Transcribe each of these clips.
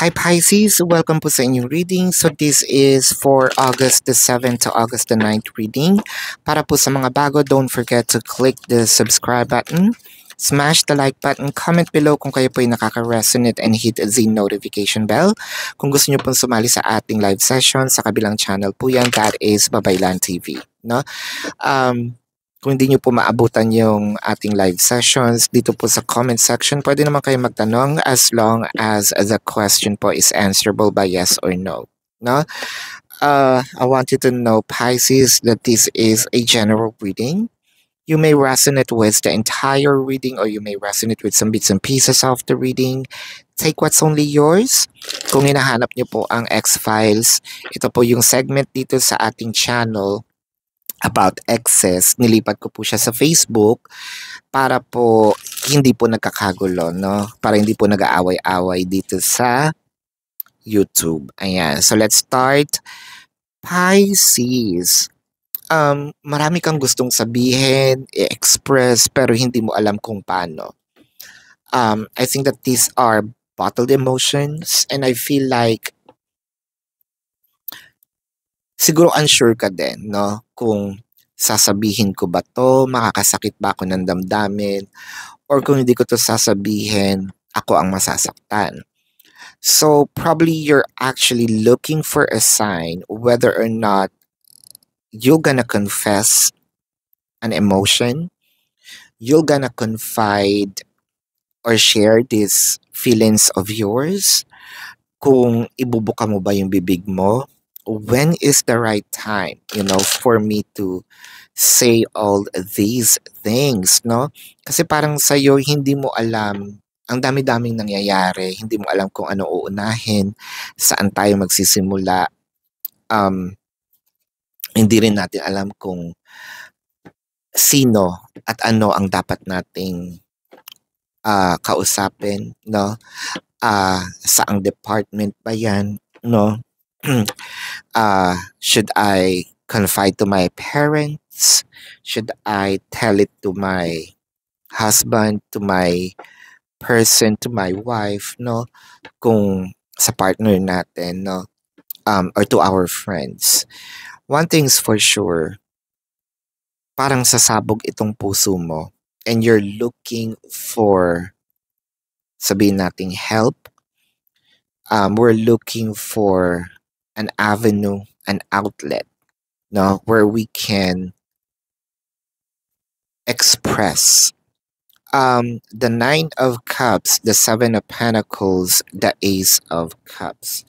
Hi Pisces, welcome po sa inyong reading. So this is for August the 7th to August the 9th reading. Para po sa mga bago, don't forget to click the subscribe button, smash the like button, comment below kung kayo po ay nakaka-resonate and hit the notification bell. Kung gusto niyo pong sumali sa ating live session, sa kabilang channel po yan, that is Babaylan TV. No? Kung hindi nyo po maabutan yung ating live sessions, dito po sa comment section, pwede naman kayo magtanong as long as the question po is answerable by yes or no. No? I want you to know, Pisces, that this is a general reading. You may resonate with the entire reading or you may resonate with some bits and pieces of the reading. Take what's only yours. Kung hinahanap nyo po ang X-Files, ito po yung segment dito sa ating channel about excess. Nilipat ko po siya sa Facebook para po hindi po nagkakagulo, no? Para hindi po nag-aaway-away dito sa YouTube. Ayan. So let's start. Pisces. Marami kang gustong sabihin, i-express, pero hindi mo alam kung paano. I think that these are bottled emotions and I feel like siguro unsure ka din, no? Kung sasabihin ko ba to, makakasakit ba ako ng damdamin, or kung hindi ko to sasabihin, ako ang masasaktan. So probably you're actually looking for a sign whether or not you're gonna confess an emotion, you're gonna confide or share these feelings of yours, kung ibubuka mo ba yung bibig mo, when is the right time, for me to say all these things, no? Kasi parang sa'yo, hindi mo alam, ang dami-daming nangyayari, hindi mo alam kung ano uunahin, saan tayo magsisimula, hindi rin natin alam kung sino at ano ang dapat nating kausapin, no? Saang department ba yan, no? Should I confide to my parents? Should I tell it to my husband, to my person, to my wife, no? Kung sa partner natin, no? Or to our friends. One thing's for sure, parang sasabog itong puso mo and you're looking for, sabihin nating help. We're looking for an avenue, an outlet, no, where we can express. The Nine of Cups, the Seven of Pentacles, the Ace of Cups.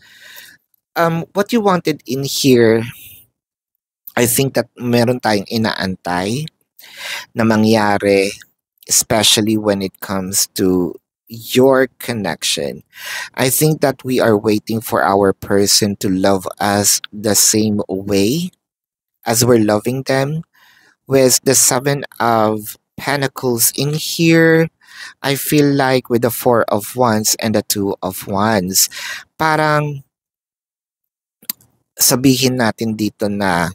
What you wanted in here, I think that meron tayong inaantay na mangyari, especially when it comes to your connection. I think that we are waiting for our person to love us the same way as we're loving them. With the Seven of Pentacles in here, I feel like with the Four of Wands and the Two of Wands, parang sabihin natin dito na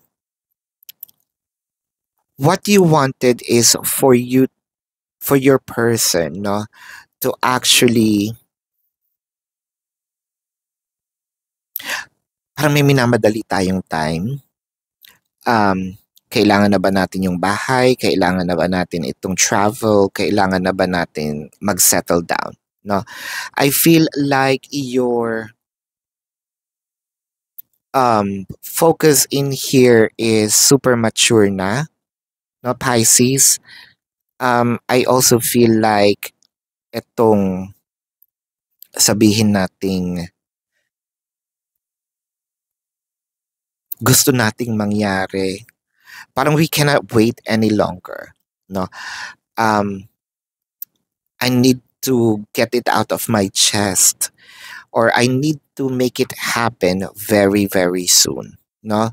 what you wanted is for your person, no, to actually, parang may minamadali tayong time. Kailangan na ba natin yung bahay? Kailangan na ba natin itong travel? Kailangan na ba natin mag-settle down? No? I feel like your focus in here is super mature na, no, Pisces. I also feel like itong sabihin nating gusto nating mangyari, parang we cannot wait any longer, no? I need to get it out of my chest, or I need to make it happen very, very soon, no?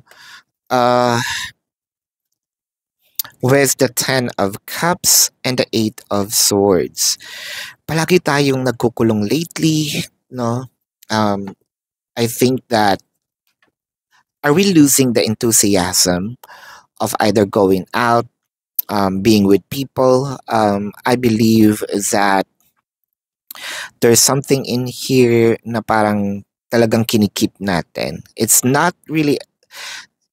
With the Ten of Cups and the Eight of Swords, palagi tayong nagkukulong lately, no? I think that, are we losing the enthusiasm of either going out, being with people? I believe that There's something in here na parang talagang kinikip natin. It's not really,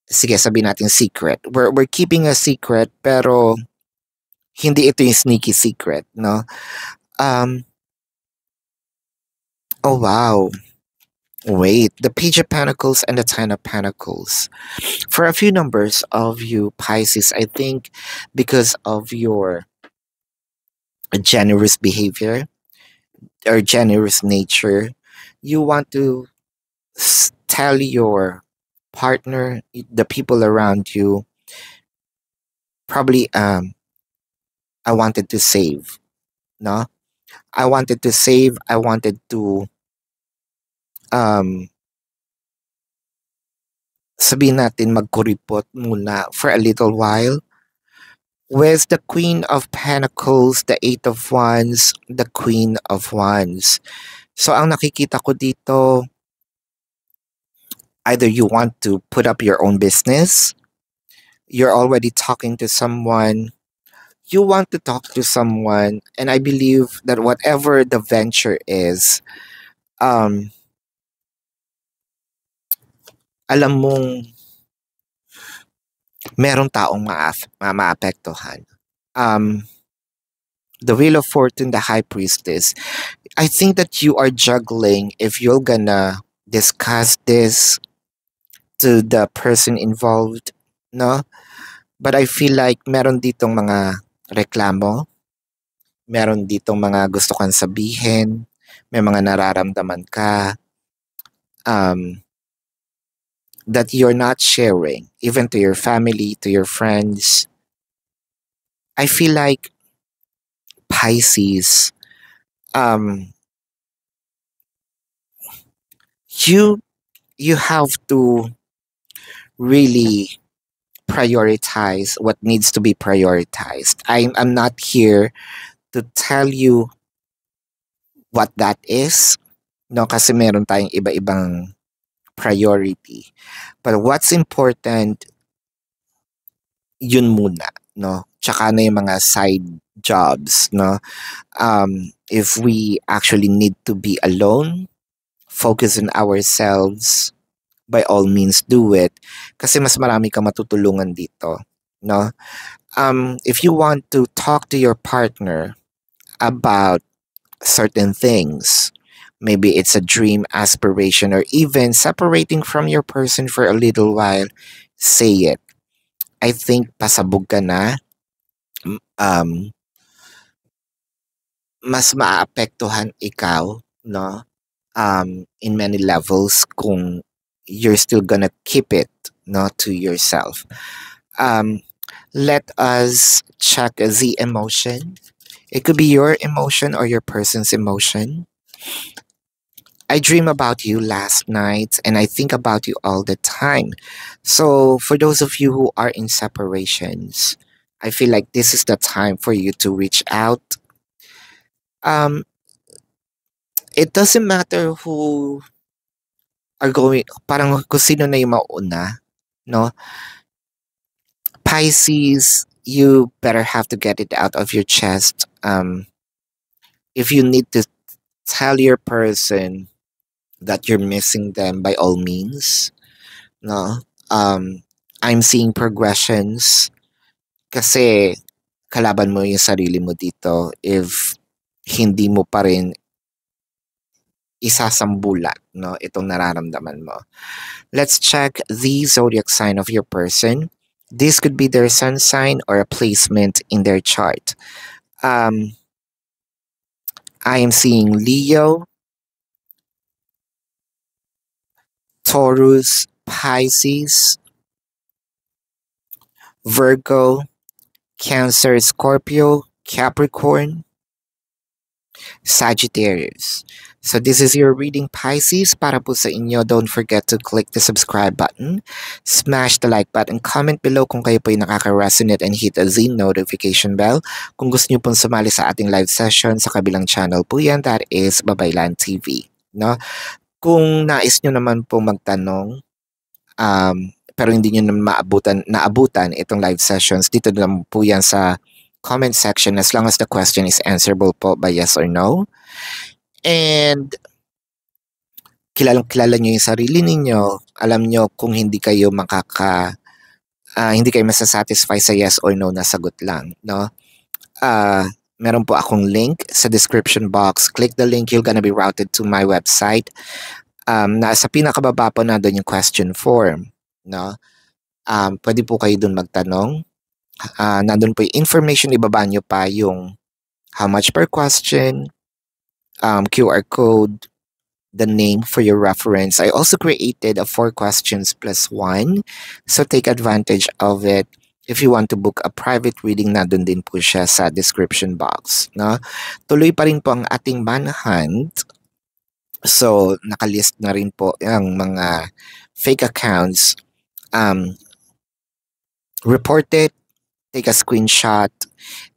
sige sabihin natin secret. We're keeping a secret pero hindi ito yung sneaky secret, no? Um, oh wow. Wait, the Page of Pentacles and the Ten of Pentacles. For a few numbers of you Pisces, I think because of your generous behavior or generous nature, you want to tell your partner, the people around you, probably I wanted to save, no? I wanted to save, I wanted to um sabihin natin magkuripot muna for a little while. With the Queen of Pentacles, the Eight of Wands, the Queen of Wands. So ang nakikita ko dito, either you want to put up your own business, you're already talking to someone, you want to talk to someone, and I believe that whatever the venture is, alam mong merong taong maapektuhan. The Wheel of Fortune, the High Priestess, I think that you are juggling if you're gonna discuss this to the person involved, no? But I feel like meron ditong mga reklamo, meron ditong mga gusto kang sabihin, may mga nararamdaman ka that you're not sharing, even to your family, to your friends. I feel like Pisces, you have to really prioritize what needs to be prioritized. I'm not here to tell you what that is, no, kasi meron tayong iba-ibang priority. But what's important, yun muna, no? Tsaka na yung mga side jobs, no? If we actually need to be alone, focus on ourselves, by all means do it. Kasi mas marami kang matutulungan dito, no? If you want to talk to your partner about certain things, maybe it's a dream, aspiration, or even separating from your person for a little while, say it. I think pasabog ka na, mas maaapektuhan ikaw, no? In many levels kung you're still gonna keep it, no, to yourself. Let us check the emotion. It could be your emotion or your person's emotion. I dream about you last night and I think about you all the time. So, for those of you who are in separations, I feel like this is the time for you to reach out. It doesn't matter who are going, parang kung sino na yung mauna, no? Pisces, you better have to get it out of your chest. If you need to tell your person that you're missing them, by all means, no? I'm seeing progressions kasi kalaban mo yung sarili mo dito if hindi mo pa rin isasambulat, no, itong nararamdaman mo. Let's check the zodiac sign of your person. This could be their sun sign or a placement in their chart. I am seeing Leo, Taurus, Pisces, Virgo, Cancer, Scorpio, Capricorn, Sagittarius. So this is your reading, Pisces. Para po sa inyo, don't forget to click the subscribe button, smash the like button, comment below kung kayo po ay nakaka-resonate and hit the notification bell. Kung gusto niyo pong sumali sa ating live session sa kabilang channel po yan, that is Babaylan TV. No? Kung nais nyo naman po magtanong, pero hindi nyo naman naabutan itong live sessions, dito naman po yan sa comment section as long as the question is answerable po by yes or no. And kilalang-kilala niyo yung sarili ninyo. Alam niyo kung hindi kayo masa-satisfy sa yes or no na sagot lang, no? Meron po akong link sa description box. Click the link, you're gonna be routed to my website. Nasa pinakababa po na doon yung question form, no? Pwede po kayo doon magtanong. Nandun po yung information, ibaba nyo pa yung how much per question, QR code, the name for your reference. I also created a 4 questions plus 1. So take advantage of it. If you want to book a private reading, nandun din po siya sa description box. No? Tuloy pa rin po ang ating manhunt. So nakalist na rin po ang mga fake accounts. Report it, take a screenshot,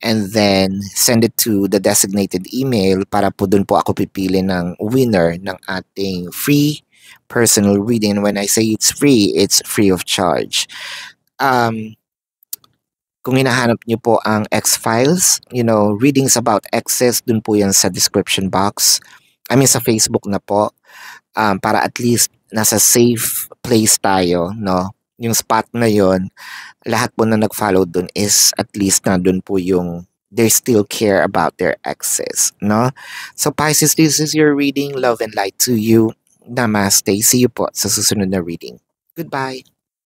and then send it to the designated email para po dun po ako pipili ng winner ng ating free personal reading. When I say it's free of charge. Kung hinahanap niyo po ang X-Files, readings about X's, dun po yan sa description box. Sa Facebook na po. Para at least nasa safe place tayo, no? Yung spot na yon, lahat po na nag-follow dun is at least na dun po yung they still care about their exes, no? So Pisces, this is your reading. Love and light to you. Namaste. See you po sa susunod na reading. Goodbye.